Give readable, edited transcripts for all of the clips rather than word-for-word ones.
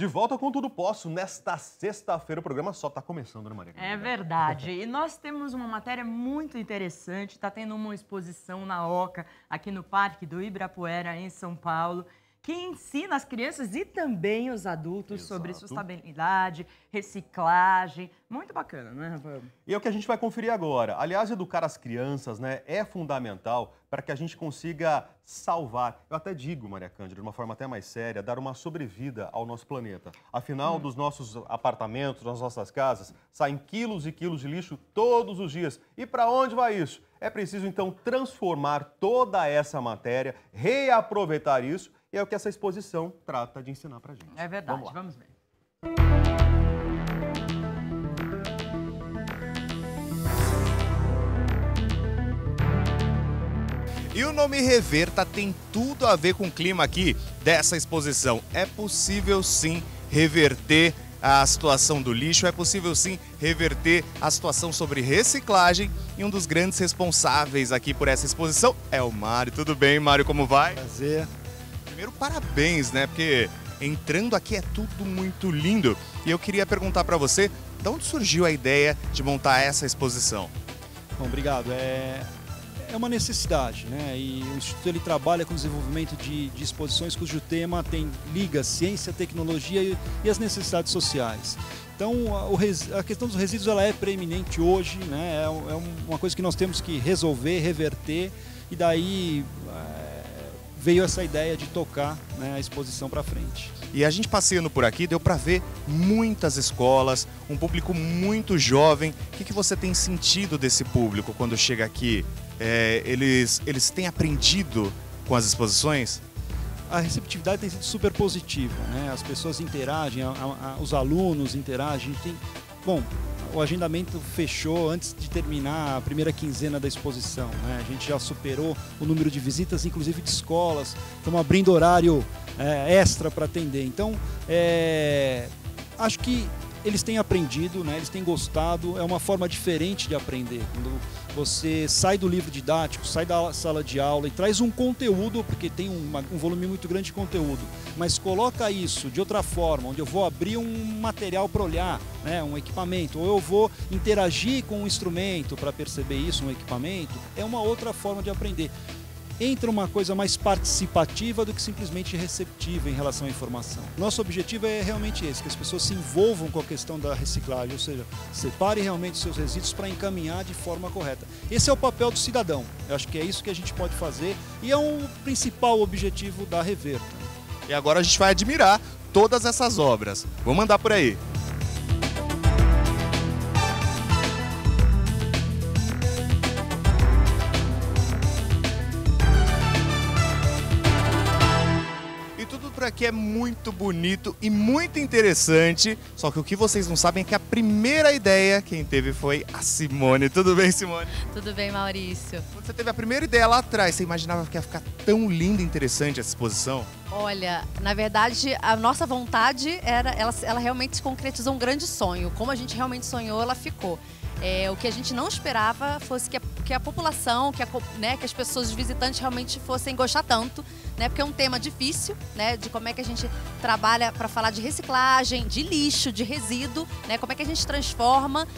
De volta com Tudo Posso, nesta sexta-feira o programa só está começando, né, Maria? É verdade. E nós temos uma matéria muito interessante, está tendo uma exposição na Oca, aqui no Parque do Ibirapuera, em São Paulo, que ensina as crianças e também os adultos sobre sustentabilidade, reciclagem. Muito bacana, né, Rafael? E é o que a gente vai conferir agora. Aliás, educar as crianças, né, é fundamental para que a gente consiga salvar, eu até digo, Maria Cândida, de uma forma até mais séria, dar uma sobrevida ao nosso planeta. Afinal, dos nossos apartamentos, das nossas casas, saem quilos e quilos de lixo todos os dias. E para onde vai isso? É preciso, então, transformar toda essa matéria, reaproveitar isso, e é o que essa exposição trata de ensinar pra gente. É verdade, vamos ver. E o nome Reverta tem tudo a ver com o clima aqui dessa exposição. É possível sim reverter a situação do lixo, é possível sim reverter a situação sobre reciclagem, e um dos grandes responsáveis aqui por essa exposição é o Mário. Tudo bem, Mário, como vai? Prazer. Primeiro, parabéns, né? Porque entrando aqui é tudo muito lindo. E eu queria perguntar para você, de onde surgiu a ideia de montar essa exposição? Bom, obrigado. É uma necessidade, né? E o Instituto ele trabalha com o desenvolvimento de exposições cujo tema liga ciência, tecnologia e as necessidades sociais. Então, a questão dos resíduos ela é preeminente hoje, né? É uma coisa que nós temos que resolver, reverter, e daí veio essa ideia de tocar, né, a exposição para frente. E a gente passeando por aqui, deu para ver muitas escolas, um público muito jovem. O que você tem sentido desse público quando chega aqui? Eles têm aprendido com as exposições? A receptividade tem sido super positiva, né? As pessoas interagem, os alunos interagem. Bom, o agendamento fechou antes de terminar a primeira quinzena da exposição, né? A gente já superou o número de visitas, inclusive de escolas. Estamos abrindo horário extra para atender. Então, acho que eles têm aprendido, né? Eles têm gostado. É uma forma diferente de aprender. Quando você sai do livro didático, sai da sala de aula e traz um conteúdo, porque tem um volume muito grande de conteúdo, mas coloca isso de outra forma, onde eu vou abrir um material para olhar, né? Um equipamento, ou eu vou interagir com um instrumento para perceber isso, um equipamento, é uma outra forma de aprender. Entra uma coisa mais participativa do que simplesmente receptiva em relação à informação. Nosso objetivo é realmente esse, que as pessoas se envolvam com a questão da reciclagem, ou seja, separe realmente os seus resíduos para encaminhar de forma correta. Esse é o papel do cidadão. Eu acho que é isso que a gente pode fazer e é um principal objetivo da Reverta. E agora a gente vai admirar todas essas obras. Vamos andar por aí. Aqui é muito bonito e muito interessante, só que o que vocês não sabem é que a primeira ideia quem teve foi a Simone. Tudo bem, Simone? Tudo bem, Maurício. Quando você teve a primeira ideia lá atrás, você imaginava que ia ficar tão linda e interessante essa exposição? Olha, na verdade, a nossa vontade era, ela realmente se concretizou um grande sonho. Como a gente realmente sonhou, ela ficou. O que a gente não esperava fosse que a população, que as pessoas, os visitantes realmente fossem gostar tanto, né? Porque é um tema difícil, né? De como é que a gente trabalha para falar de reciclagem, de lixo, de resíduo, né? Como é que a gente transforma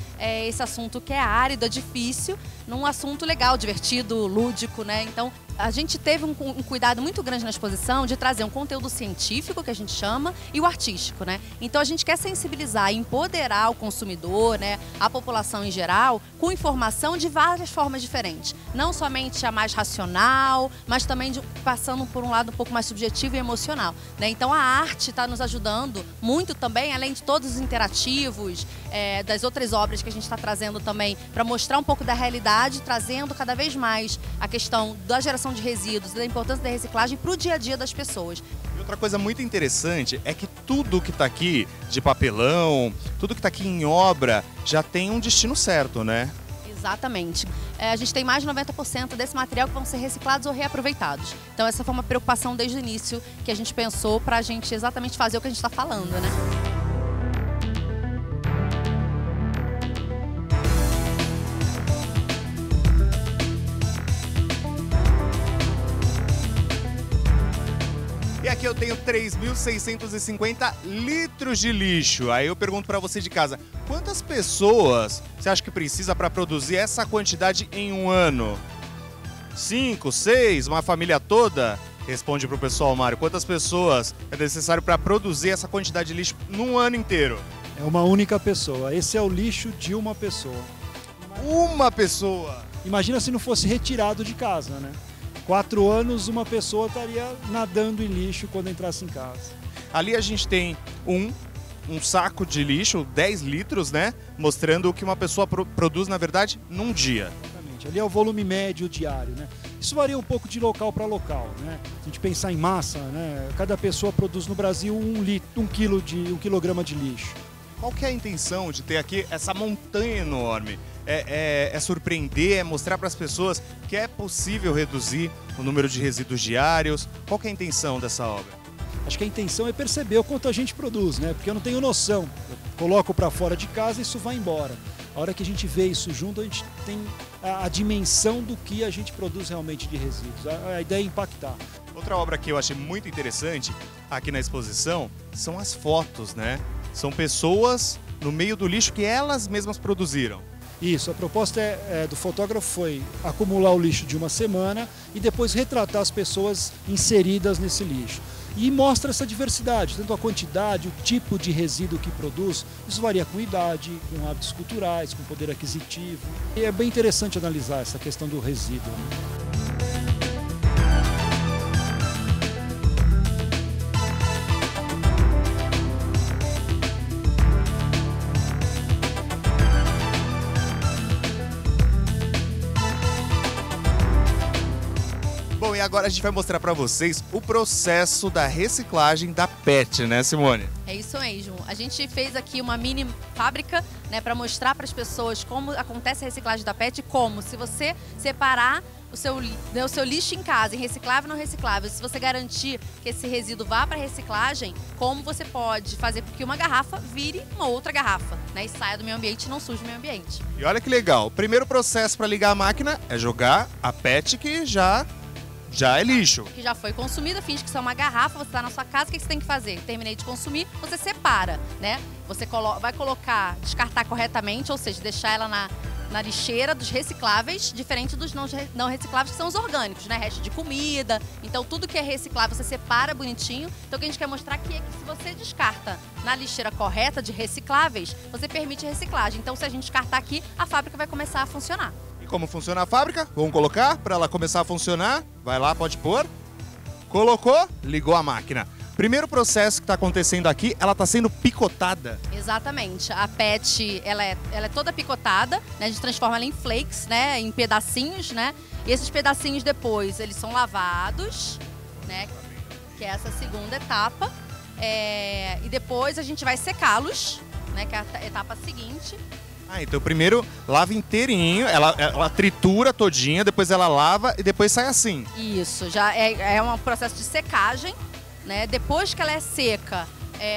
esse assunto que é árido, é difícil, num assunto legal, divertido, lúdico, né? Então, a gente teve um cuidado muito grande na exposição de trazer um conteúdo científico, que a gente chama, e o artístico, né? Então a gente quer sensibilizar e empoderar o consumidor, né, a população em geral, com informação de várias formas diferentes. Não somente a mais racional, mas também passando por um lado um pouco mais subjetivo e emocional, né? Então a arte está nos ajudando muito também, além de todos os interativos, das outras obras que a gente está trazendo também, para mostrar um pouco da realidade, trazendo cada vez mais a questão da geração de resíduos, da importância da reciclagem para o dia a dia das pessoas. E outra coisa muito interessante é que tudo que está aqui de papelão, tudo que está aqui em obra, já tem um destino certo, né? Exatamente. A gente tem mais de 90% desse material que vão ser reciclados ou reaproveitados. Então essa foi uma preocupação desde o início que a gente pensou para a gente exatamente fazer o que a gente está falando, né? E aqui eu tenho 3.650 litros de lixo. Aí eu pergunto para você de casa, quantas pessoas você acha que precisa para produzir essa quantidade em um ano? 5, 6, uma família toda? Responde pro pessoal, Mário, quantas pessoas é necessário para produzir essa quantidade de lixo num ano inteiro? É uma única pessoa. Esse é o lixo de uma pessoa. Uma pessoa! Imagina se não fosse retirado de casa, né? 4 anos, uma pessoa estaria nadando em lixo quando entrasse em casa. Ali a gente tem um saco de lixo, 10 litros, né? Mostrando o que uma pessoa produz, na verdade, num dia. Exatamente. Ali é o volume médio diário, né? Isso varia um pouco de local para local, né? Se a gente pensar em massa, né? Cada pessoa produz no Brasil 1 quilograma de lixo. Qual que é a intenção de ter aqui essa montanha enorme? É surpreender, é mostrar para as pessoas que é possível reduzir o número de resíduos diários? Qual que é a intenção dessa obra? Acho que a intenção é perceber o quanto a gente produz, né? Porque eu não tenho noção. Eu coloco para fora de casa e isso vai embora. A hora que a gente vê isso junto, a gente tem a dimensão do que a gente produz realmente de resíduos. A ideia é impactar. Outra obra que eu achei muito interessante aqui na exposição são as fotos, né? São pessoas no meio do lixo que elas mesmas produziram. Isso, a proposta do fotógrafo foi acumular o lixo de uma semana e depois retratar as pessoas inseridas nesse lixo. E mostra essa diversidade, tanto a quantidade, o tipo de resíduo que produz, isso varia com idade, com hábitos culturais, com poder aquisitivo. E é bem interessante analisar essa questão do resíduo. Bom, e agora a gente vai mostrar para vocês o processo da reciclagem da PET, né, Simone? É isso mesmo. A gente fez aqui uma mini fábrica, né, para mostrar para as pessoas como acontece a reciclagem da PET e como, se você separar o seu lixo em casa, em reciclável e não reciclável, se você garantir que esse resíduo vá para reciclagem, como você pode fazer com que uma garrafa vire uma outra garrafa, né, e saia do meio ambiente e não suje o meio ambiente. E olha que legal, o primeiro processo para ligar a máquina é jogar a PET que já é lixo. Que já foi consumida, finge que isso é uma garrafa, você está na sua casa, o que você tem que fazer? Terminei de consumir, você separa, né? Você vai colocar, descartar corretamente, ou seja, deixar ela na lixeira dos recicláveis, diferente dos não recicláveis, que são os orgânicos, né? Resto de comida. Então, tudo que é reciclável, você separa bonitinho. Então, o que a gente quer mostrar aqui é que se você descarta na lixeira correta de recicláveis, você permite reciclagem. Então, se a gente descartar aqui, a fábrica vai começar a funcionar. Como funciona a fábrica? Vamos colocar para ela começar a funcionar. Vai lá, pode pôr. Colocou, ligou a máquina. Primeiro processo que está acontecendo aqui, ela está sendo picotada. Exatamente. A PET, ela é toda picotada, né? A gente transforma ela em flakes, né? Em pedacinhos, né? E esses pedacinhos depois, eles são lavados, né? Que é essa segunda etapa. E depois a gente vai secá-los, né? Que é a etapa seguinte. Então primeiro lava inteirinho, ela tritura todinha, depois ela lava e depois sai assim. Isso, já é um processo de secagem, né? Depois que ela é seca,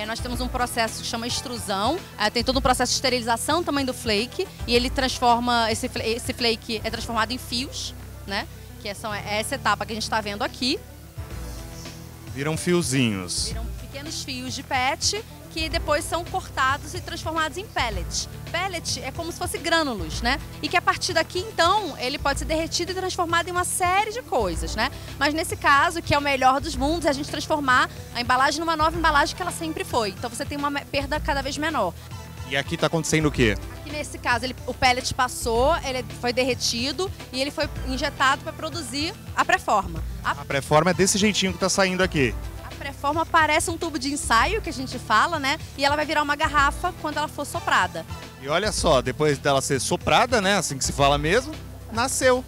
nós temos um processo que chama extrusão, tem todo um processo de esterilização também do flake, e ele transforma, esse flake é transformado em fios, né? Que é essa etapa que a gente está vendo aqui. Viram fiozinhos. Viram pequenos fios de PET, que depois são cortados e transformados em pellets. Pellet é como se fosse grânulos, né? E que a partir daqui, então, ele pode ser derretido e transformado em uma série de coisas, né? Mas nesse caso, que é o melhor dos mundos, é a gente transformar a embalagem numa nova embalagem que ela sempre foi. Então você tem uma perda cada vez menor. E aqui está acontecendo o quê? Aqui nesse caso, o pellet passou, ele foi derretido e ele foi injetado para produzir a pré-forma. A pré-forma é desse jeitinho que está saindo aqui. A pré-forma parece um tubo de ensaio, que a gente fala, né? E ela vai virar uma garrafa quando ela for soprada. E olha só, depois dela ser soprada, né? Assim que se fala mesmo, nasceu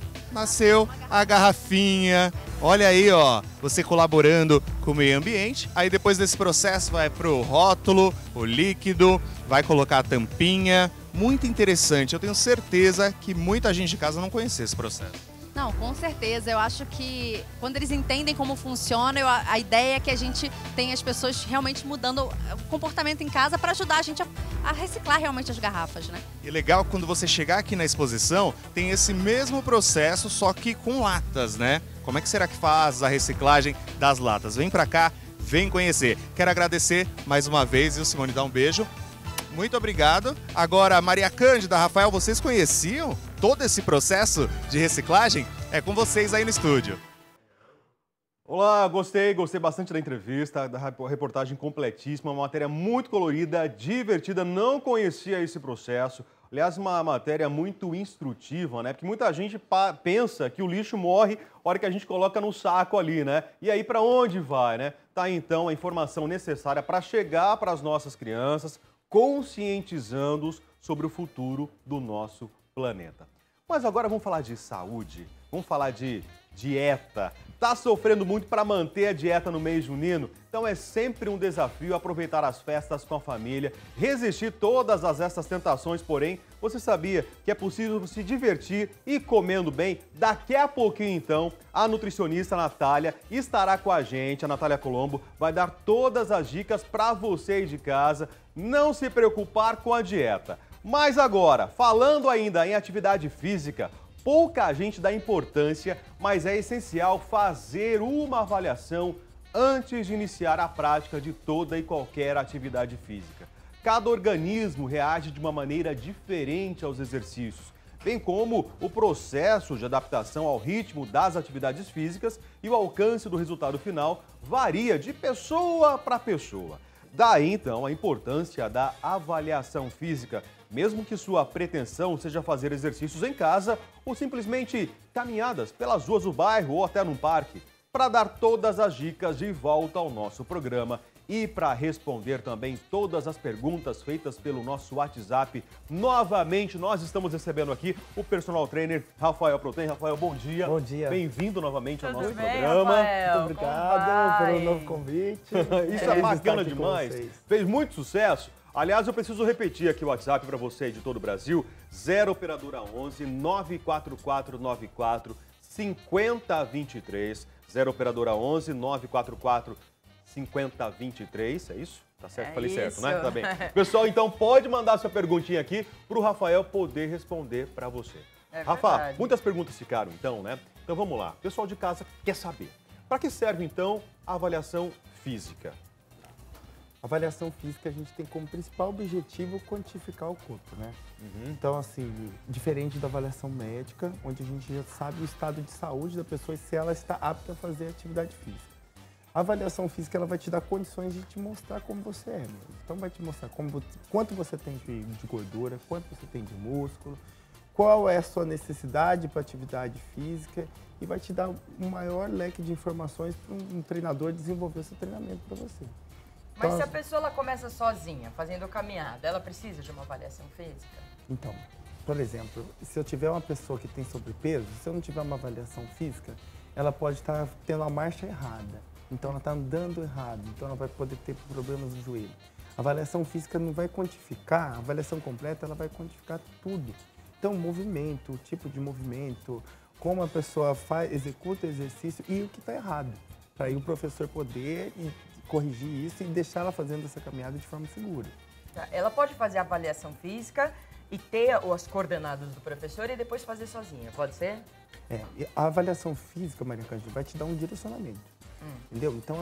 a garrafinha. Olha aí, ó, você colaborando com o meio ambiente. Aí depois desse processo vai pro rótulo, o líquido, vai colocar a tampinha. Muito interessante. Eu tenho certeza que muita gente de casa não conhecia esse processo. Não, com certeza. Eu acho que quando eles entendem como funciona, a ideia é que a gente tenha as pessoas realmente mudando o comportamento em casa para ajudar a gente a reciclar realmente as garrafas, né? E legal, quando você chegar aqui na exposição, tem esse mesmo processo, só que com latas, né? Como é que será que faz a reciclagem das latas? Vem pra cá, vem conhecer. Quero agradecer mais uma vez, viu, Simone? Dá um beijo. Muito obrigado. Agora, Maria Cândida, Rafael, vocês conheciam todo esse processo de reciclagem? É com vocês aí no estúdio. Olá, gostei bastante da entrevista, da reportagem completíssima, uma matéria muito colorida, divertida, não conhecia esse processo. Aliás, uma matéria muito instrutiva, né? Porque muita gente pensa que o lixo morre na hora que a gente coloca no saco ali, né? E aí para onde vai, né? Tá aí, então a informação necessária para chegar para as nossas crianças, conscientizando-os sobre o futuro do nosso planeta. Mas agora vamos falar de saúde, vamos falar de dieta. Tá sofrendo muito para manter a dieta no mês junino? Então é sempre um desafio aproveitar as festas com a família, resistir todas essas tentações, porém, você sabia que é possível se divertir e comendo bem? Daqui a pouquinho, então, a nutricionista Natália estará com a gente, a Natália Colombo, vai dar todas as dicas para vocês de casa não se preocupar com a dieta. Mas agora, falando ainda em atividade física, pouca gente dá importância, mas é essencial fazer uma avaliação antes de iniciar a prática de toda e qualquer atividade física. Cada organismo reage de uma maneira diferente aos exercícios, bem como o processo de adaptação ao ritmo das atividades físicas e o alcance do resultado final varia de pessoa para pessoa. Daí, então, a importância da avaliação física, mesmo que sua pretensão seja fazer exercícios em casa ou simplesmente caminhadas pelas ruas do bairro ou até num parque. Para dar todas as dicas, de volta ao nosso programa e para responder também todas as perguntas feitas pelo nosso WhatsApp, novamente nós estamos recebendo aqui o personal trainer Rafael Proten. Rafael, bom dia. Bom dia. Bem-vindo novamente ao nosso bem, programa. Rafael? Muito obrigado pelo novo convite. Isso é bacana demais. Fez muito sucesso. Aliás, eu preciso repetir aqui o WhatsApp para você de todo o Brasil, 0 operadora 11 94494 5023, 0 operadora 11 944 5023, é isso? Tá certo? Falei certo, né? Tá bem. Pessoal, então pode mandar sua perguntinha aqui para o Rafael poder responder para você. Rafa, verdade. muitas perguntas ficaram então, né? Então vamos lá. Pessoal de casa quer saber. Para que serve então a avaliação física? Avaliação física, a gente tem como principal objetivo quantificar o corpo, né? Então, assim, diferente da avaliação médica, onde a gente já sabe o estado de saúde da pessoa e se ela está apta a fazer atividade física. A avaliação física, ela vai te dar condições de te mostrar como você é mesmo. Então, vai te mostrar quanto você tem de gordura, quanto você tem de músculo, qual é a sua necessidade para atividade física e vai te dar um maior leque de informações para um treinador desenvolver o seu treinamento para você. Mas Então, se a pessoa ela começa sozinha, fazendo caminhada, ela precisa de uma avaliação física? Então, por exemplo, se eu tiver uma pessoa que tem sobrepeso, se eu não tiver uma avaliação física, ela pode estar tendo a marcha errada. Então, ela está andando errado. Então, ela vai poder ter problemas no joelho. A avaliação física não vai quantificar, a avaliação completa, ela vai quantificar tudo. Então, o movimento, o tipo de movimento, como a pessoa executa o exercício e o que está errado. Para aí o professor poder corrigir isso e deixar ela fazendo essa caminhada de forma segura. Ela pode fazer a avaliação física e ter as coordenadas do professor e depois fazer sozinha, pode ser? A avaliação física, Maria Cândida, vai te dar um direcionamento, entendeu? Então,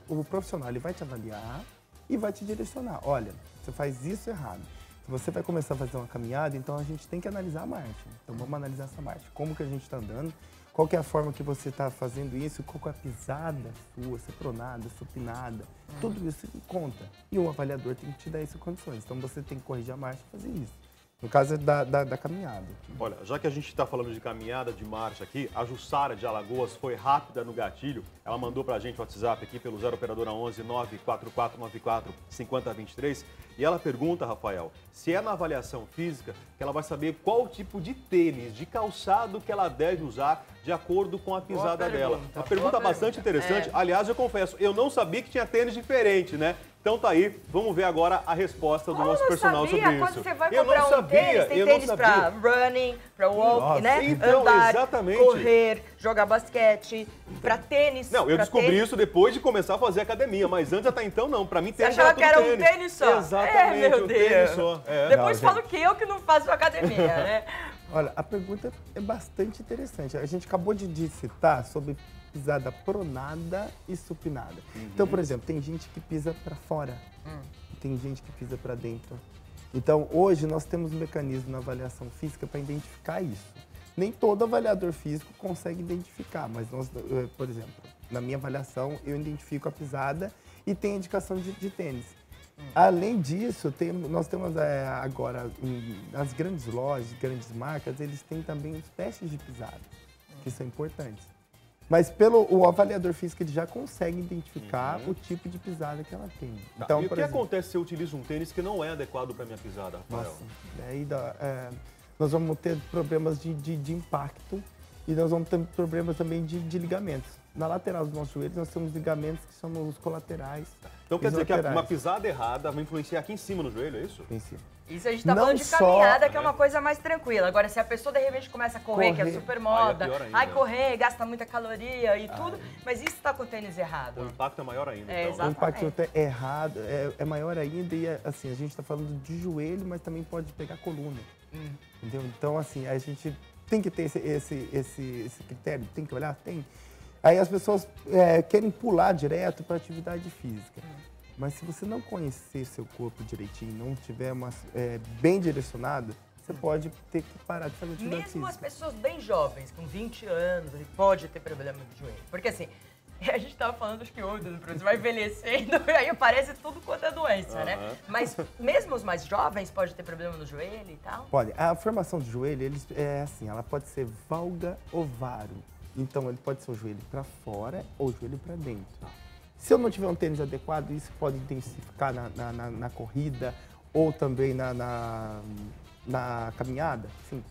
o profissional ele vai te avaliar e vai te direcionar. Olha, você faz isso errado. Se você vai começar a fazer uma caminhada, então a gente tem que analisar a marcha. Então, vamos analisar essa marcha. Como que a gente está andando? Qual que é a forma que você está fazendo isso? Qual que é a pisada sua, se é pronada, supinada? Tudo isso conta. E o avaliador tem que te dar essas condições. Então, você tem que corrigir a marcha e fazer isso. No caso da caminhada. Olha, já que a gente está falando de caminhada, de marcha aqui, a Jussara de Alagoas foi rápida no gatilho. Ela mandou pra gente o WhatsApp aqui pelo 0 operadora 11 94494 5023. E ela pergunta, Rafael, se é na avaliação física que ela vai saber qual tipo de tênis, de calçado que ela deve usar de acordo com a pisada dela. Uma pergunta bastante interessante. Aliás, eu confesso, eu não sabia que tinha tênis diferente, né? Então tá aí, vamos ver agora a resposta do nosso personal sobre isso. Quando você vai comprar um tênis, tem tênis pra running, pra walk, né? Então, andar, exatamente. correr, jogar basquete, pra tênis. Não, eu descobri isso depois de começar a fazer academia, mas antes até então não. Pra mim Você tênis achava era que era tudo um tênis só? Exatamente, meu um Deus. tênis só. Depois falo que eu que não faço academia, né? Olha, a pergunta é bastante interessante. A gente acabou de citar sobre pisada pronada e supinada. Então, por exemplo, tem gente que pisa para fora, tem gente que pisa para dentro. Então, hoje nós temos um mecanismo na avaliação física para identificar isso. Nem todo avaliador físico consegue identificar, mas nós, por exemplo, na minha avaliação, eu identifico a pisada e tem a indicação de tênis. Além disso, nós temos agora, as grandes lojas, grandes marcas, eles têm também os testes de pisada, que são importantes. Mas o avaliador físico ele já consegue identificar o tipo de pisada que ela tem. Tá. Então, E o por que exemplo, acontece se eu utilizo um tênis que não é adequado para minha pisada, Rafael? nossa, aí nós vamos ter problemas de impacto e nós vamos ter problemas também de ligamentos. Na lateral dos nossos joelhos, nós temos ligamentos que são os colaterais. Então quer dizer que laterais. uma pisada errada vai influenciar aqui em cima no joelho, é isso? Em cima. Isso a gente tá Não falando de só- caminhada, que é uma coisa mais tranquila. Agora, se a pessoa de repente começa a correr, que é Correr. super moda, Aí é pior ainda. ai, correr, gasta muita caloria e tudo, mas isso tá com o tênis O errado. impacto é maior ainda. É, então, exato. O impacto até errado é maior ainda e assim, a gente está falando de joelho, mas também pode pegar coluna. Entendeu? Então, assim, a gente tem que ter esse critério, tem que olhar, tem. Aí as pessoas querem pular direto para atividade física. Mas se você não conhecer seu corpo direitinho, não tiver bem direcionado, você pode ter que parar de fazer atividade Mesmo as física. pessoas bem jovens, com 20 anos, ele pode ter problema de joelho. Porque assim, a gente tava falando, acho que ontem, você vai envelhecendo e aí aparece tudo quanto é doença, né? Mas mesmo os mais jovens podem ter problema no joelho e tal? Pode. A formação de joelho, ela pode ser valga ou varo. Então, ele pode ser o joelho para fora ou o joelho para dentro. Se eu não tiver um tênis adequado, isso pode intensificar na corrida ou também na caminhada, sim.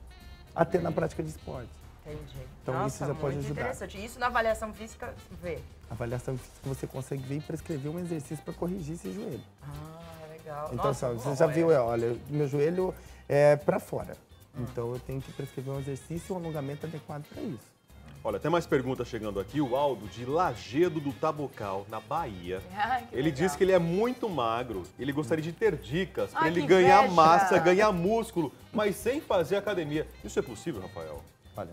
Até na prática de esporte. Entendi. Então, Nossa, isso já pode muito ajudar. interessante. Isso na avaliação física, vê. A avaliação física você consegue ver e prescrever um exercício para corrigir esse joelho. Ah, legal. Então, Nossa, você bom, já viu, olha, meu joelho é para fora. Então, eu tenho que prescrever um exercício e um alongamento adequado para isso. Olha, tem mais perguntas chegando aqui. O Aldo, de Lajedo do Tabocal, na Bahia. Ai, que Ele legal. diz que ele é muito magro. Ele gostaria de ter dicas para Ai, ele que ganhar inveja! massa, ganhar músculo, mas sem fazer academia. Isso é possível, Rafael? Olha,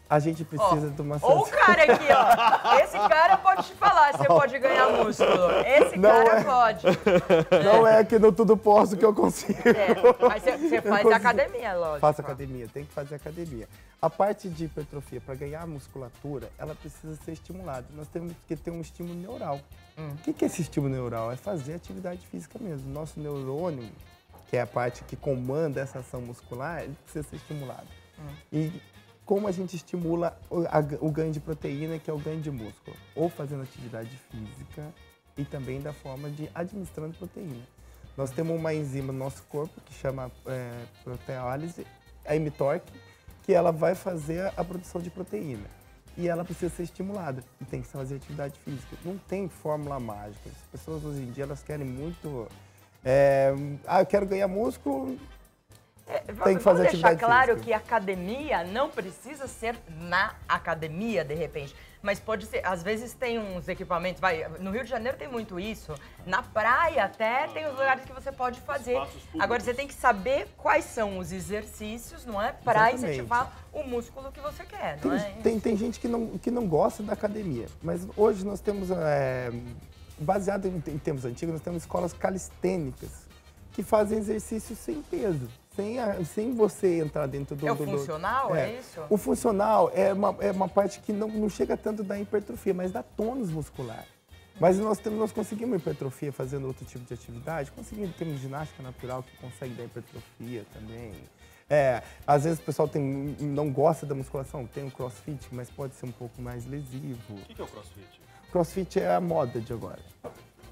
a gente precisa de uma Ou o cara aqui, ó. Esse cara pode te falar, você pode ganhar músculo. Esse Não cara é. pode. Não é que no tudo posso que eu consigo. Mas você faz consigo. academia, lógico. Faço academia, tem que fazer academia. A parte de hipertrofia, para ganhar musculatura, ela precisa ser estimulada. Nós temos que ter um estímulo neural. O que é esse estímulo neural? É fazer atividade física mesmo. Nosso neurônio, que é a parte que comanda essa ação muscular, ele precisa ser estimulado. E como a gente estimula o ganho de proteína, que é o ganho de músculo? Ou fazendo atividade física e também da forma de administrando proteína. Nós temos uma enzima no nosso corpo que chama proteólise, a mTORC, que ela vai fazer a produção de proteína. E ela precisa ser estimulada e tem que fazer atividade física. Não tem fórmula mágica. As pessoas hoje em dia elas querem muito... eu quero ganhar músculo, tem que fazer Vamos deixar atividade claro física. que academia não precisa ser na academia, de repente. Mas pode ser, às vezes tem uns equipamentos, no Rio de Janeiro tem muito isso, na praia até tem os lugares que você pode fazer. Espaços públicos. Agora você tem que saber quais são os exercícios, não é? Para Exatamente. incentivar o músculo que você quer, não é? Tem gente que não gosta da academia, mas hoje nós temos, baseado em tempos antigos, nós temos escolas calistênicas que fazem exercícios sem peso, sem você entrar dentro do... É o funcional, é isso? O funcional é uma parte que não chega tanto da hipertrofia, mas da tônus muscular. Mas nós conseguimos hipertrofia fazendo outro tipo de atividade, conseguimos, temos ginástica natural que consegue dar hipertrofia também. Às vezes o pessoal não gosta da musculação, tem o crossfit, mas pode ser um pouco mais lesivo. O que é o crossfit? Crossfit é a moda de agora.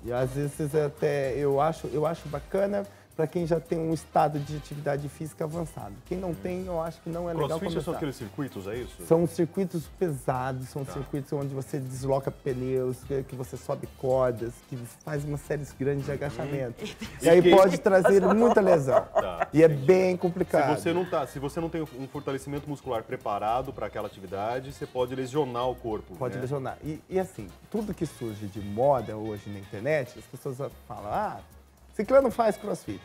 E às vezes até eu acho bacana para quem já tem um estado de atividade física avançado. Quem não tem, eu acho que não é legal Crossfit começar. são aqueles circuitos, é isso? São circuitos pesados, são circuitos onde você desloca pneus, que você sobe cordas, que faz uma série grande de agachamento. E aí pode trazer muita lesão. Tá, E é entendi. bem complicado. Se você não tem um fortalecimento muscular preparado para aquela atividade, você pode lesionar o corpo. Pode né? lesionar. E assim, tudo que surge de moda hoje na internet, as pessoas falam, ciclano faz crossfit.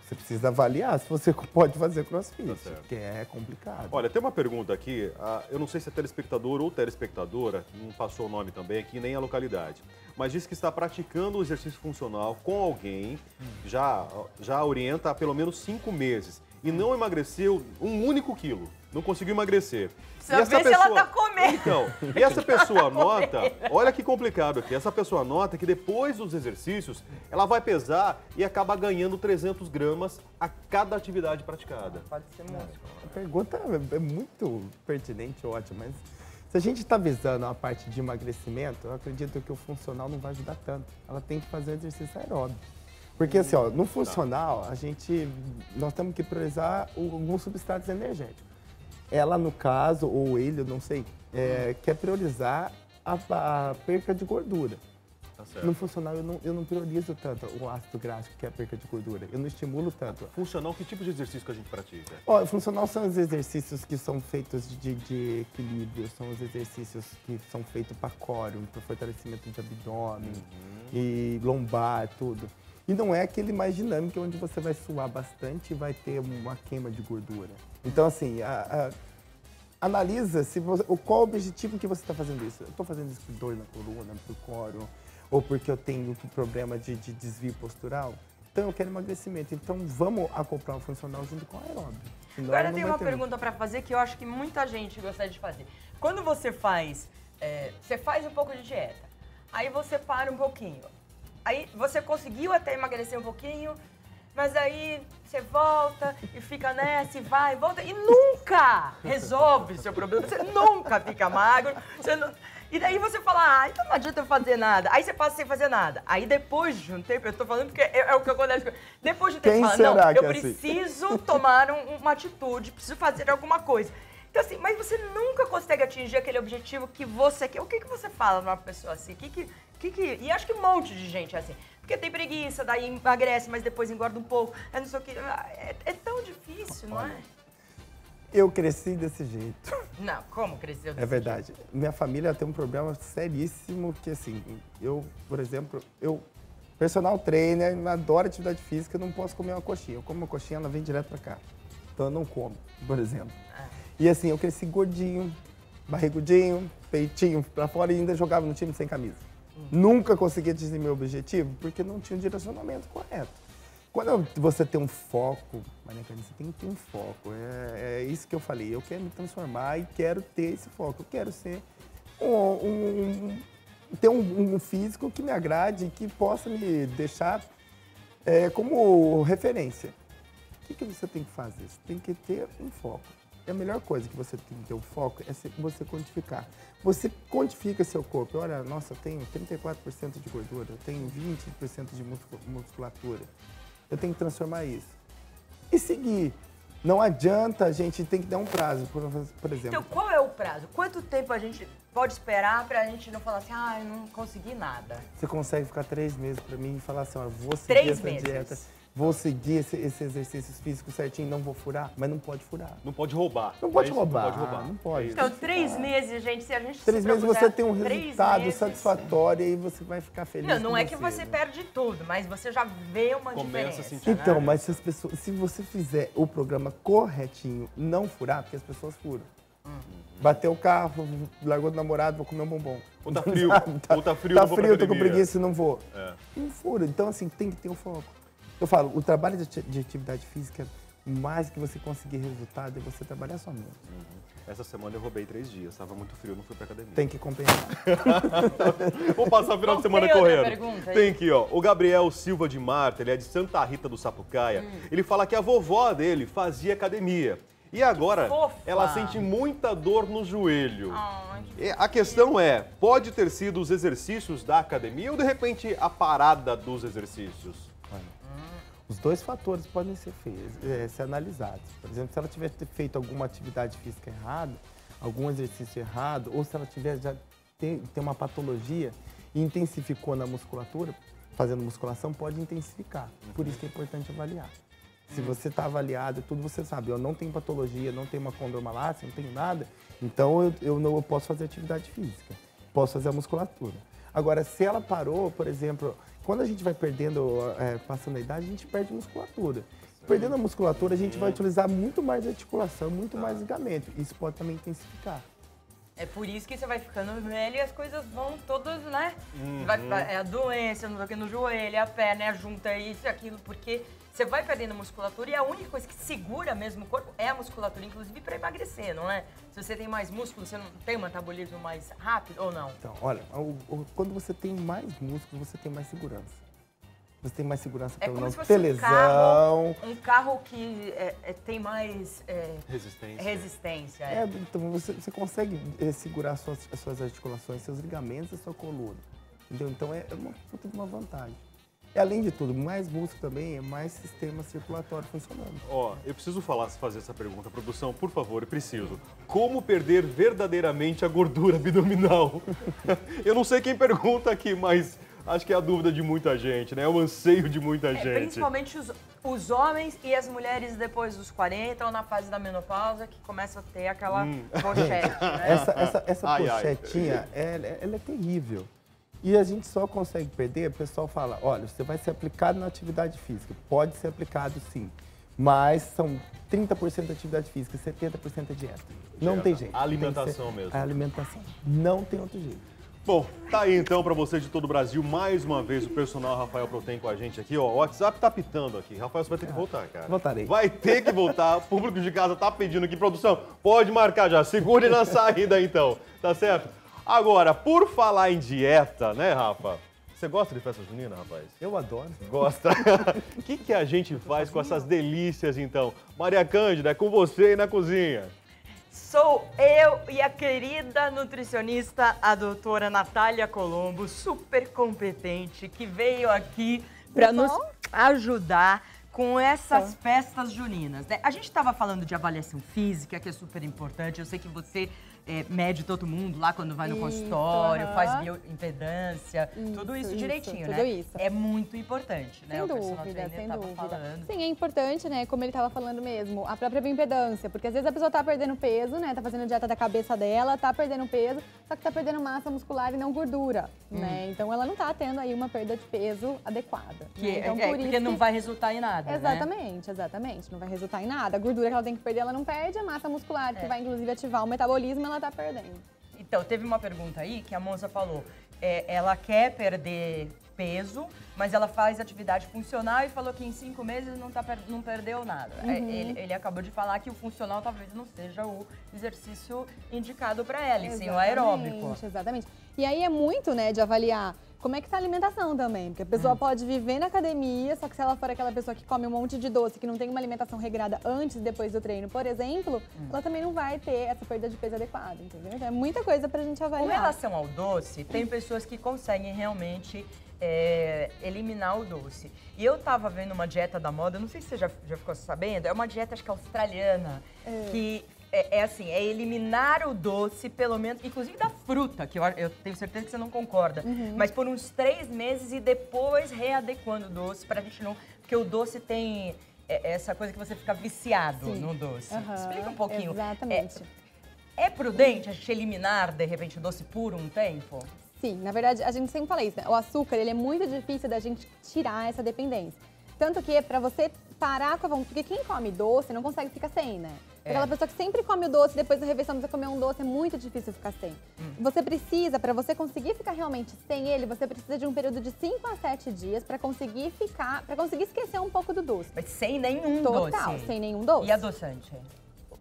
Você precisa avaliar se você pode fazer crossfit, certo. que é complicado. Olha, tem uma pergunta aqui, eu não sei se é telespectador ou telespectadora, não passou o nome também aqui, nem a localidade, mas diz que está praticando o exercício funcional com alguém, já orienta há pelo menos 5 meses, e não emagreceu um único quilo, não conseguiu emagrecer. Precisa ver se ela tá comendo. Então, e essa pessoa nota, olha que complicado aqui, essa pessoa nota que depois dos exercícios, ela vai pesar e acaba ganhando 300 gramas a cada atividade praticada. Pode ser músculo. A pergunta é muito pertinente, ótima, mas se a gente está visando a parte de emagrecimento, eu acredito que o funcional não vai ajudar tanto. Ela tem que fazer exercício aeróbico. Porque assim, ó, no funcional, nós temos que priorizar alguns substratos energéticos. Ela, no caso, ou ele, eu não sei, quer priorizar a perca de gordura. Tá certo. No funcional, eu não priorizo tanto o ácido graxo, que é a perca de gordura. Eu não estimulo tanto. Funcional, que tipo de exercício que a gente pratica? Ó, funcional são os exercícios que são feitos de equilíbrio, são os exercícios que são feitos para cório, para fortalecimento de abdômen e lombar, tudo. E não é aquele mais dinâmico, onde você vai suar bastante e vai ter uma queima de gordura. Então, assim, analisa qual o objetivo que você está fazendo isso. Eu estou fazendo isso por dor na coluna, por cório, ou porque eu tenho um problema de desvio postural. Então, eu quero emagrecimento. Então, vamos acoplar o funcional junto com o aeróbio. Senão Agora não tem vai uma ter pergunta para fazer que eu acho que muita gente gostaria de fazer. Quando você faz um pouco de dieta, aí você para um pouquinho. Aí você conseguiu até emagrecer um pouquinho, mas aí você volta e fica nessa e vai e volta e nunca resolve o seu problema. Você nunca fica magro. E daí você fala, então não adianta eu fazer nada. Aí você passa sem fazer nada. Aí depois de um tempo, eu tô falando porque é o que acontece. Depois de um tempo Quem você fala, será não, que eu é assim? preciso tomar uma atitude, preciso fazer alguma coisa. Então assim, mas você nunca consegue atingir aquele objetivo que você quer. O que você fala pra uma pessoa assim? E acho que um monte de gente é assim. Porque tem preguiça, daí emagrece, mas depois engorda um pouco. Não sei o que. É tão difícil, não é? Eu cresci desse jeito. Não, como cresceu desse É verdade. Minha família tem um problema seríssimo que, assim, eu, por exemplo, personal trainer, eu adoro atividade física, eu não posso comer uma coxinha. Eu como uma coxinha, ela vem direto pra cá. Então eu não como, por exemplo. E assim, eu cresci gordinho, barrigudinho, peitinho pra fora e ainda jogava no time sem camisa. Nunca consegui atingir meu objetivo porque não tinha um direcionamento correto. Quando você tem um foco, Maria Cândida, você tem que ter um foco. É isso que eu falei. Eu quero me transformar e quero ter esse foco. Eu quero ser ter um físico que me agrade e que possa me deixar como referência. O que você tem que fazer? Você tem que ter um foco. E a melhor coisa que você tem que ter o foco é você quantificar. Você quantifica seu corpo. Olha, nossa, eu tenho 34% de gordura, eu tenho 20% de musculatura. Eu tenho que transformar isso. E seguir. Não adianta, a gente tem que dar um prazo, por exemplo. Então, qual é o prazo? Quanto tempo a gente pode esperar pra gente não falar assim, eu não consegui nada? Você consegue ficar 3 meses pra mim e falar assim, ó, vou seguir 3 essa meses. dieta, vou seguir esse exercícios físicos certinho, não vou furar, mas não pode furar. Não pode roubar. Não pode É isso? roubar, Não pode roubar. não pode. Então, 3 meses, gente, se a gente 3 se meses propuser você tem um 3 resultado meses, satisfatório e você vai ficar feliz. Não com é que você né? perde tudo, mas você já vê uma Começa a diferença. sentir. Então, mas se você fizer o programa corretinho, não furar, porque as pessoas furam. Bateu o carro, largou do namorado, vou comer um bombom. Ou tá frio, ou tá frio, Tá não vou pra frio, tô com academia. preguiça, não vou. É. Não fura. Então, assim, tem que ter o foco. Eu falo, o trabalho de atividade física, mais que você conseguir resultado, é você trabalhar sua mente. Essa semana eu roubei 3 dias, estava muito frio, não fui pra academia. Tem que compensar. Vou passar o final Bom, de semana tem outra correndo. pergunta aí? Tem aqui, ó. O Gabriel Silva de Marta, ele é de Santa Rita do Sapucaia. Ele fala que a vovó dele fazia academia. E agora fofa. ela sente muita dor no joelho. Ai, E a questão é, pode ter sido os exercícios da academia ou de repente a parada dos exercícios? Os dois fatores podem ser analisados. Por exemplo, se ela tiver feito alguma atividade física errada, algum exercício errado, ou se ela tiver já tem uma patologia e intensificou na musculatura, fazendo musculação, pode intensificar. Por isso que é importante avaliar. Se você está avaliado, tudo você sabe, eu não tenho patologia, não tenho uma condromalácia, não tenho nada, então eu posso fazer atividade física, posso fazer a musculatura. Agora, se ela parou, por exemplo, quando a gente vai perdendo, passando a idade, a gente perde musculatura. Perdendo a musculatura, a gente vai utilizar muito mais articulação, muito mais ligamento. Isso pode também intensificar. É por isso que você vai ficando velho e as coisas vão todas, né? É a doença, não sei o que, no joelho, a perna, a junta, isso e aquilo, porque você vai perdendo musculatura e a única coisa que segura mesmo o corpo é a musculatura, inclusive para emagrecer, não é? Se você tem mais músculo, você não tem um metabolismo mais rápido ou não? Então, olha, quando você tem mais músculo, você tem mais segurança. Você tem mais segurança pelo não ter lesão. Um carro que tem mais resistência. Então você consegue segurar as suas articulações, seus ligamentos, a sua coluna. Entendeu? Então é uma puta de uma vantagem. E além de tudo, mais músculo também é mais sistema circulatório funcionando. Ó, eu preciso fazer essa pergunta, produção, por favor, eu preciso. Como perder verdadeiramente a gordura abdominal? Eu não sei quem pergunta aqui, mas acho que é a dúvida de muita gente, né? É o anseio de muita gente. Principalmente os homens e as mulheres depois dos 40 ou na fase da menopausa que começam a ter aquela pochete, né? Essa pochetinha, ela é terrível. E a gente só consegue perder, o pessoal fala, olha, você vai ser aplicado na atividade física. Pode ser aplicado sim, mas são 30% de atividade física e 70% é dieta. Não tem jeito. A alimentação mesmo. A alimentação. Não tem outro jeito. Bom, tá aí então pra você de todo o Brasil, mais uma vez o personal Rafael Protein com a gente aqui, ó. O WhatsApp tá pitando aqui. Rafael, você vai ter que voltar, cara. Voltarei. Vai ter que voltar. O público de casa tá pedindo aqui, produção. Pode marcar já. Segure na saída então, tá certo? Agora, por falar em dieta, né, Rafa? Você gosta de festa junina, rapaz? Eu adoro. Gosta? O que a gente faz com essas delícias, então? Maria Cândida, é com você aí na cozinha. Sou eu e a querida nutricionista, a doutora Natália Colombo, super competente, que veio aqui para nos ajudar com essas festas juninas, né? A gente estava falando de avaliação física, que é super importante. Eu sei que você mede todo mundo lá quando vai no consultório, faz bioimpedância, tudo isso direitinho, né? Isso. É muito importante, né? Sem dúvida, sem dúvida. Sim, é importante, né? Como ele estava falando mesmo, a própria bioimpedância, porque às vezes a pessoa tá perdendo peso, né? Tá fazendo dieta da cabeça dela, tá perdendo peso, só que tá perdendo massa muscular e não gordura, né? Então ela não tá tendo aí uma perda de peso adequada. Então, porque não vai resultar em nada, exatamente, exatamente. Não vai resultar em nada. A gordura que ela tem que perder, ela não perde. A massa muscular, que vai inclusive ativar o metabolismo, ela tá perdendo. Então, teve uma pergunta aí que a moça falou. Ela quer perder peso, mas ela faz atividade funcional e falou que em 5 meses não perdeu nada. Ele acabou de falar que o funcional talvez não seja o exercício indicado para ela, e sim o aeróbico. Exatamente. E aí é muito, né, de avaliar como é que tá a alimentação também, porque a pessoa pode viver na academia, só que se ela for aquela pessoa que come um monte de doce, que não tem uma alimentação regrada antes e depois do treino, por exemplo, ela também não vai ter essa perda de peso adequada, entendeu? Então é muita coisa pra gente avaliar. Com relação ao doce, tem pessoas que conseguem realmente eliminar o doce. E eu tava vendo uma dieta da moda, não sei se você já ficou sabendo, é uma dieta acho que australiana, que é eliminar o doce, pelo menos, inclusive da fruta, que eu tenho certeza que você não concorda, mas por uns 3 meses e depois readequando o doce pra gente não... Porque o doce tem essa coisa que você fica viciado no doce. Explica um pouquinho. Exatamente. É prudente a gente eliminar, de repente, o doce por um tempo? Sim, na verdade, a gente sempre fala isso, né? O açúcar, ele é muito difícil da gente tirar essa dependência. Tanto que pra você parar com a vontade, porque quem come doce não consegue ficar sem, né? Aquela pessoa que sempre come o doce, depois da refeição precisa comer um doce, é muito difícil ficar sem. Você precisa, pra você conseguir ficar realmente sem ele, você precisa de um período de 5 a 7 dias pra conseguir esquecer um pouco do doce. Mas sem nenhum doce? Total, sem nenhum doce. E adoçante?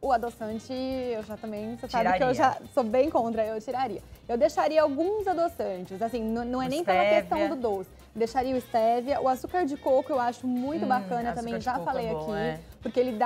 O adoçante, eu já também, você sabe que eu já sou bem contra, eu tiraria. Eu deixaria alguns adoçantes, assim, não é nem pela questão do doce. Deixaria o stevia, o açúcar de coco eu acho muito bacana também, já falei aqui. Porque ele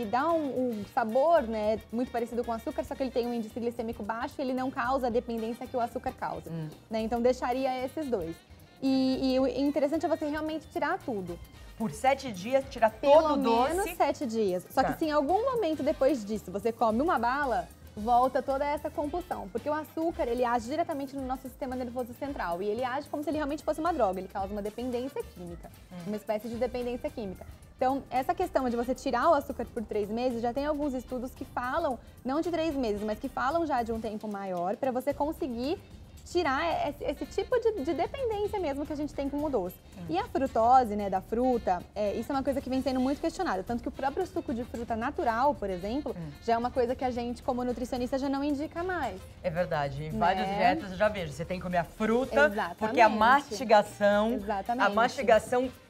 dá um sabor, né, muito parecido com o açúcar, só que ele tem um índice glicêmico baixo e ele não causa a dependência que o açúcar causa. Né? Então deixaria esses dois. E o interessante é você realmente tirar tudo. Por 7 dias, tirar todo o doce? Pelo menos 7 dias. Só que se em algum momento depois disso você come uma bala, volta toda essa compulsão. Porque o açúcar, ele age diretamente no nosso sistema nervoso central. E ele age como se ele realmente fosse uma droga. Ele causa uma dependência química. Uma espécie de dependência química. Então, essa questão de você tirar o açúcar por 3 meses, já tem alguns estudos que falam, não de 3 meses, mas que falam já de um tempo maior, para você conseguir tirar esse tipo de dependência mesmo que a gente tem com o doce. E a frutose, né, da fruta, isso é uma coisa que vem sendo muito questionada. Tanto que o próprio suco de fruta natural, por exemplo, já é uma coisa que a gente, como nutricionista, já não indica mais. É verdade. Em várias dietas eu já vejo. Você tem que comer a fruta, Exatamente. porque a mastigação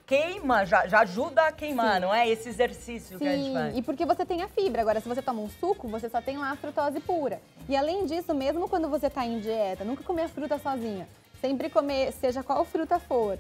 queima, já ajuda a queimar, não é? Esse exercício que a gente faz. E porque você tem a fibra. Agora, se você toma um suco, você só tem lá a frutose pura. E além disso, mesmo quando você tá em dieta, nunca comer a fruta sozinha. Sempre comer, seja qual fruta for.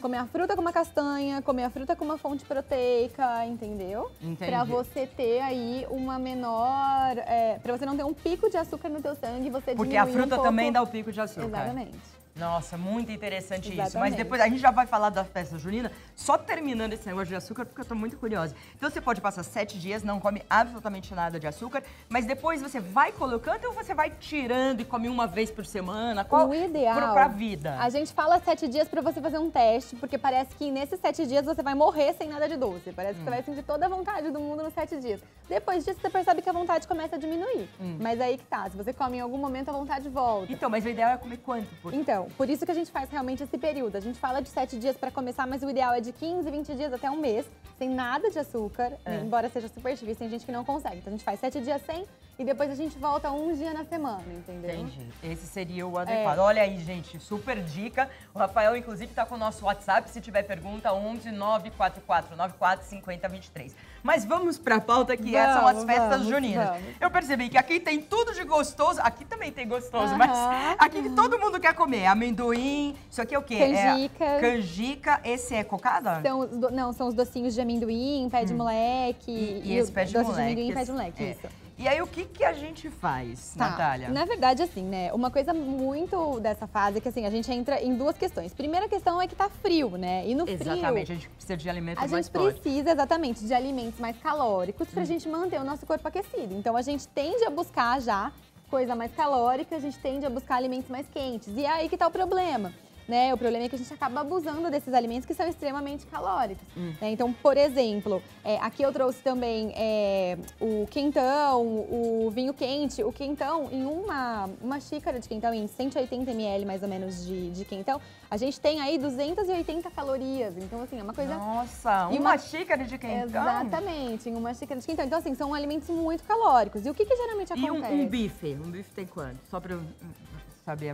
Comer a fruta com uma castanha, comer a fruta com uma fonte proteica, entendeu? Entendi. Pra você ter aí uma menor... pra você não ter um pico de açúcar no teu sangue, você porque a fruta também dá o pico de açúcar. Exatamente. Nossa, muito interessante Exatamente. isso. Mas depois a gente já vai falar da festa junina, só terminando esse negócio de açúcar, porque eu tô muito curiosa. Então você pode passar 7 dias, não come absolutamente nada de açúcar, mas depois você vai colocando ou você vai tirando e come uma vez por semana? Qual o ideal pra vida? A gente fala 7 dias pra você fazer um teste, porque parece que nesses 7 dias você vai morrer sem nada de doce. Parece que você vai sentir toda a vontade do mundo nos 7 dias. Depois disso, você percebe que a vontade começa a diminuir. Mas aí que tá, se você come em algum momento, a vontade volta. Então, mas o ideal é comer quanto? Então, por isso que a gente faz realmente esse período. A gente fala de 7 dias pra começar, mas o ideal é de 15, 20 dias até um mês, sem nada de açúcar, embora seja super difícil, tem gente que não consegue. Então a gente faz 7 dias sem e depois a gente volta um dia na semana, entendeu? Entendi. Esse seria o adequado. Olha aí, gente, super dica. O Rafael, inclusive, tá com o nosso WhatsApp. Se tiver pergunta, 11 944 94 50 23. Mas vamos pra pauta que são as festas juninas. Eu percebi que aqui tem tudo de gostoso. Aqui também tem gostoso, mas aqui que todo mundo quer comer. Amendoim, isso aqui é o quê? Canjica. Canjica. Esse é cocada? Não, são os docinhos de amendoim, pé de moleque. E esse pé de moleque. Doce de amendoim e pé de moleque, isso. E aí, o que a gente faz, Natália? Na verdade, assim, né, uma coisa muito dessa fase é que, assim, a gente entra em duas questões. Primeira questão é que tá frio, né? E no frio... Exatamente, a gente precisa de alimentos mais fortes. A gente precisa, exatamente, de alimentos mais calóricos pra gente manter o nosso corpo aquecido. Então, a gente tende a buscar já coisa mais calórica, a gente tende a buscar alimentos mais quentes. E é aí que tá o problema. Né? O problema é que a gente acaba abusando desses alimentos que são extremamente calóricos. Né? Então, por exemplo, aqui eu trouxe também o quentão, o vinho quente. O quentão, em uma xícara de quentão, em 180 ml mais ou menos de quentão, a gente tem aí 280 calorias. Então, assim, é uma coisa... Nossa, uma xícara de quentão? Exatamente, em uma xícara de quentão. Então, assim, são alimentos muito calóricos. E o que geralmente acontece? E um bife? Um bife tem quanto? Só pra eu...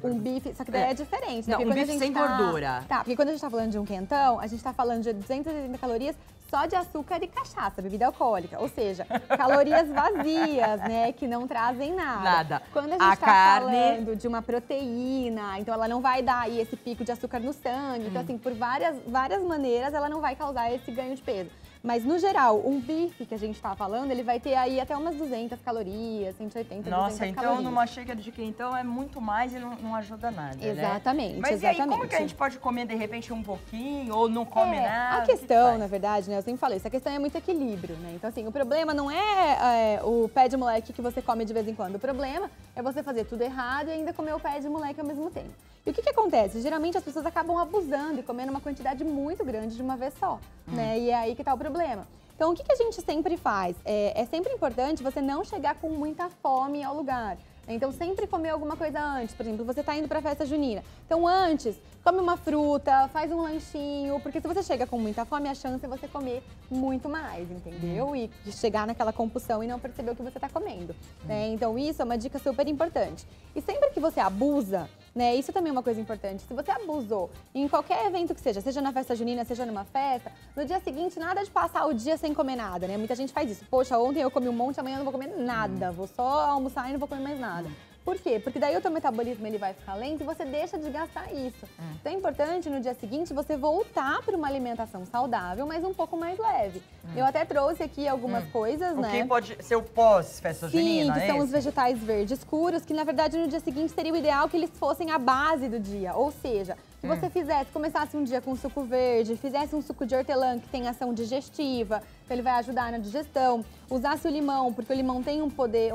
Um bife, só que daí é diferente, né? Não, um bife sem gordura. Tá, porque quando a gente tá falando de um quentão, a gente tá falando de 280 calorias só de açúcar e cachaça, bebida alcoólica. Ou seja, calorias vazias, né? Que não trazem nada. Quando a gente falando de uma proteína, então ela não vai dar aí esse pico de açúcar no sangue. Então, assim, por várias maneiras, ela não vai causar esse ganho de peso. Mas, no geral, um bife que a gente tá falando, ele vai ter aí até umas 200 calorias, 180, 200 calorias. Nossa, então numa xícara de quentão é muito mais e não ajuda nada, Exatamente, né? Mas exatamente. E aí, como que a gente pode comer, de repente, um pouquinho ou não come nada? A questão, na verdade, né, eu sempre falei, essa questão é muito equilíbrio, né? Então, assim, o problema não é o pé de moleque que você come de vez em quando. O problema é você fazer tudo errado e ainda comer o pé de moleque ao mesmo tempo. E o que acontece? Geralmente as pessoas acabam abusando e comendo uma quantidade muito grande de uma vez só, né? E é aí que tá o problema. Então, o que a gente sempre faz? É sempre importante você não chegar com muita fome ao lugar. Então, sempre comer alguma coisa antes. Por exemplo, você tá indo pra festa junina. Então, antes, come uma fruta, faz um lanchinho. Porque se você chega com muita fome, a chance é você comer muito mais, entendeu? E chegar naquela compulsão e não perceber o que você tá comendo. Né? Então, isso é uma dica super importante. E sempre que você abusa, né? Isso também é uma coisa importante. Se você abusou em qualquer evento que seja na festa junina, seja numa festa, no dia seguinte, nada de passar o dia sem comer nada, né? Muita gente faz isso. Poxa, ontem eu comi um monte, amanhã eu não vou comer nada. Vou só almoçar e não vou comer mais nada. Por quê? Porque daí o teu metabolismo ele vai ficar lento e você deixa de gastar isso. Então é importante no dia seguinte você voltar para uma alimentação saudável, mas um pouco mais leve. Eu até trouxe aqui algumas coisas, né? O que pode ser o pós-festa junina, que são os vegetais verdes escuros, que na verdade no dia seguinte seria o ideal que eles fossem a base do dia. Ou seja, se você começasse um dia com suco verde, fizesse um suco de hortelã que tem ação digestiva, então ele vai ajudar na digestão. Usasse o limão, porque o limão tem um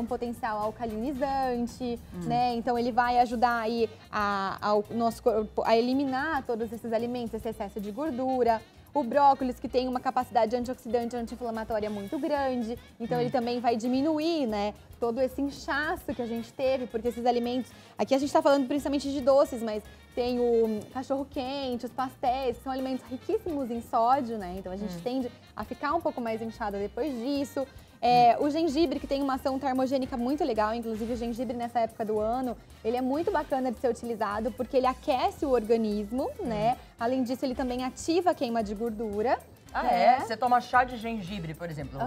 potencial alcalinizante, né? Então ele vai ajudar aí ao nosso corpo a eliminar todos esses alimentos, esse excesso de gordura. O brócolis, que tem uma capacidade antioxidante e anti-inflamatória muito grande, então ele também vai diminuir, né, todo esse inchaço que a gente teve, porque esses alimentos... Aqui a gente está falando principalmente de doces, mas tem o cachorro-quente, os pastéis, que são alimentos riquíssimos em sódio, né? Então a gente tende a ficar um pouco mais inchada depois disso. O gengibre, que tem uma ação termogênica muito legal, inclusive o gengibre nessa época do ano, ele é muito bacana de ser utilizado porque ele aquece o organismo, né? Além disso, ele também ativa a queima de gordura. Você toma chá de gengibre, por exemplo.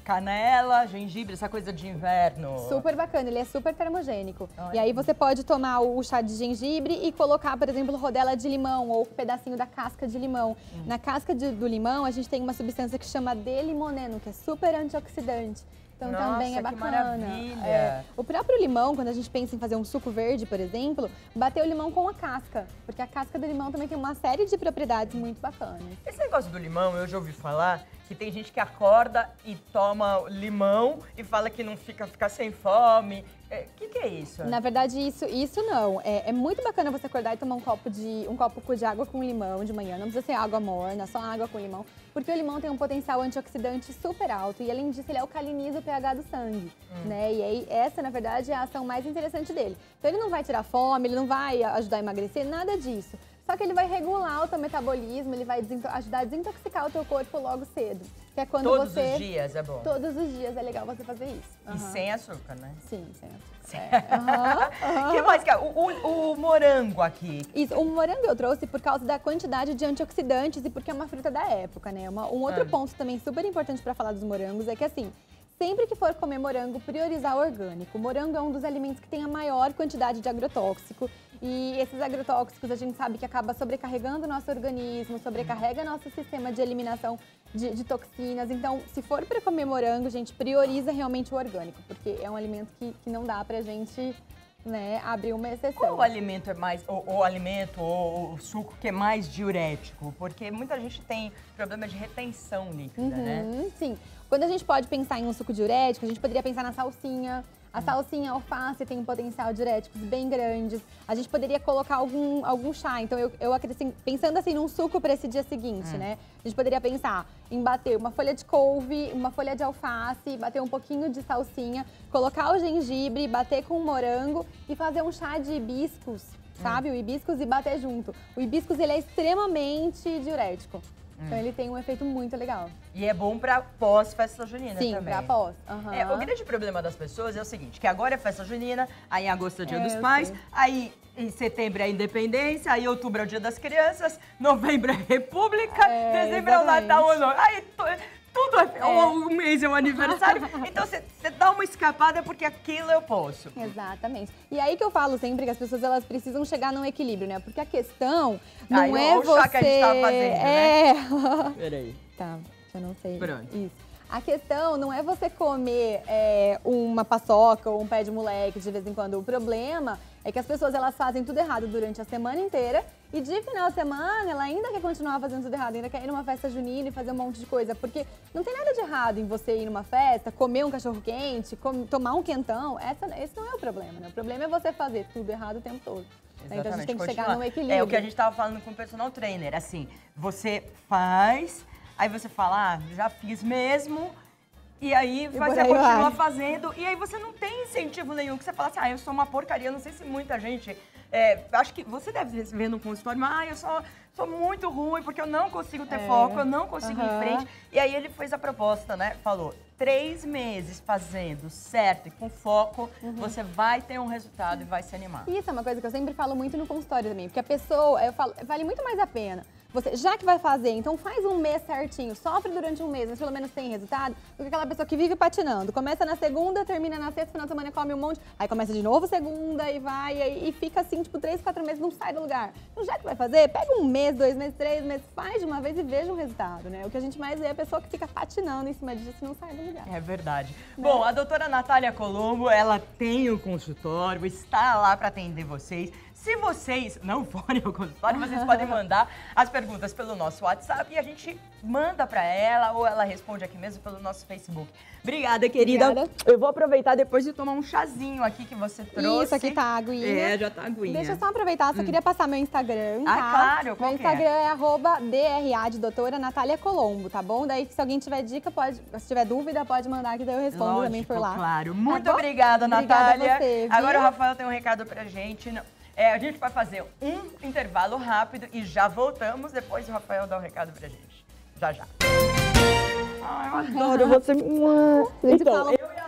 Canela, gengibre, essa coisa de inverno. Super bacana, ele é super termogênico. E aí você pode tomar o chá de gengibre e colocar, por exemplo, rodela de limão ou um pedacinho da casca de limão. Na casca do limão, a gente tem uma substância que chama D-limoneno, que é super antioxidante. Então também é bacana. Maravilha. O próprio limão, quando a gente pensa em fazer um suco verde, por exemplo, bater o limão com a casca, porque a casca do limão também tem uma série de propriedades muito bacanas. Esse negócio do limão, eu já ouvi falar que tem gente que acorda e toma limão e fala que não fica sem fome. O que é isso? Na verdade, isso não. É muito bacana você acordar e tomar um copo de água com limão de manhã. Não precisa ser água morna, só água com limão. Porque o limão tem um potencial antioxidante super alto. E além disso, ele alcaliniza o pH do sangue. Né? E aí, essa, na verdade, é a ação mais interessante dele. Então, ele não vai tirar fome, ele não vai ajudar a emagrecer, nada disso. Só que ele vai regular o teu metabolismo, ele vai ajudar a desintoxicar o teu corpo logo cedo. Que é quando Todos os dias é bom? Todos os dias é legal você fazer isso. E sem açúcar, né? Sim, sem açúcar. O que mais? O morango aqui. Isso, o morango eu trouxe por causa da quantidade de antioxidantes e porque é uma fruta da época, né? Um outro ponto também super importante para falar dos morangos é que, assim, sempre que for comer morango, priorizar o orgânico. O morango é um dos alimentos que tem a maior quantidade de agrotóxico. E esses agrotóxicos a gente sabe que acaba sobrecarregando o nosso organismo, sobrecarrega nosso sistema de eliminação de toxinas. Então, se for para comer morango, gente, prioriza realmente o orgânico, porque é um alimento que não dá pra gente, né, abrir uma exceção. Qual o alimento é mais, o alimento ou o suco que é mais diurético? Porque muita gente tem problema de retenção líquida, né? Sim. Quando a gente pode pensar em um suco diurético, a gente poderia pensar na salsinha. A salsinha, a alface tem um potencial diuréticos bem grandes. A gente poderia colocar algum chá. Então, eu acrescento, pensando assim num suco para esse dia seguinte, né? A gente poderia pensar em bater uma folha de couve, uma folha de alface, bater um pouquinho de salsinha, colocar o gengibre, bater com o morango e fazer um chá de hibiscus, sabe? O hibiscus e bater junto. O hibiscus, ele é extremamente diurético. Então ele tem um efeito muito legal. E é bom pra pós-festa junina também. Sim, pra pós. O grande problema das pessoas é o seguinte, que agora é festa junina, aí em agosto é o Dia dos Pais, aí em setembro é a Independência, aí outubro é o Dia das Crianças, novembro é a República, dezembro é o Natal, aí tudo um mês é um aniversário. Então você dá uma escapada porque aquilo eu posso. Exatamente. E aí que eu falo sempre que as pessoas elas precisam chegar num equilíbrio, né? Porque a questão não é você... O chá que a gente tava fazendo, né? Peraí. Tá, eu não sei. Pronto. Isso. A questão não é você comer uma paçoca ou um pé de moleque de vez em quando. O problema é que as pessoas elas fazem tudo errado durante a semana inteira e de final de semana ela ainda quer continuar fazendo tudo errado, ainda quer ir numa festa junina e fazer um monte de coisa. Porque não tem nada de errado em você ir numa festa, comer um cachorro-quente, tomar um quentão. Esse não é o problema, né? O problema é você fazer tudo errado o tempo todo. Exatamente. Então a gente tem que chegar num equilíbrio. É o que a gente estava falando com o personal trainer. Assim, você faz... Aí você fala, já fiz mesmo, e aí você continua fazendo, e aí você não tem incentivo nenhum, que você fala assim, eu sou uma porcaria, não sei se muita gente... acho que você deve ver no consultório, mas eu sou muito ruim, porque eu não consigo ter foco, eu não consigo ir em frente. E aí ele fez a proposta, né, falou, 3 meses fazendo certo e com foco, você vai ter um resultado e vai se animar. Isso é uma coisa que eu sempre falo muito no consultório também, porque a pessoa, eu falo, vale muito mais a pena você, já que vai fazer, então faz um mês certinho, sofre durante um mês, mas pelo menos tem resultado, do que aquela pessoa que vive patinando. Começa na segunda, termina na sexta, final de semana come um monte, aí começa de novo segunda e vai, e fica assim, tipo, 3, 4 meses, não sai do lugar. Então já que vai fazer, pega um mês, 2 meses, 3 meses, faz de uma vez e veja o resultado, né? O que a gente mais vê é a pessoa que fica patinando em cima disso e não sai do lugar. É verdade. Né? Bom, a doutora Natália Colombo, ela tem um consultório, está lá para atender vocês. Se vocês não forem ao consultório, vocês podem mandar as perguntas pelo nosso WhatsApp e a gente manda para ela ou ela responde aqui mesmo pelo nosso Facebook. Obrigada, querida. Obrigada. Eu vou aproveitar depois de tomar um chazinho aqui que você trouxe. Isso, aqui tá a aguinha. É, já tá a aguinha. Deixa eu só aproveitar, só queria passar meu Instagram, tá? Ah, claro, qual meu Instagram é @DRA de doutora Natália Colombo, tá bom? Daí, se alguém tiver dica, se tiver dúvida, pode mandar que daí eu respondo. Lógico, também por lá. Claro. Muito tá obrigada, Obrigada Natália. a você, Agora o Rafael tem um recado pra gente. A gente vai fazer um intervalo rápido e já voltamos. Depois o Rafael dá um recado pra gente. Já, já. Ai, eu adoro você. A gente Então, fala... eu e a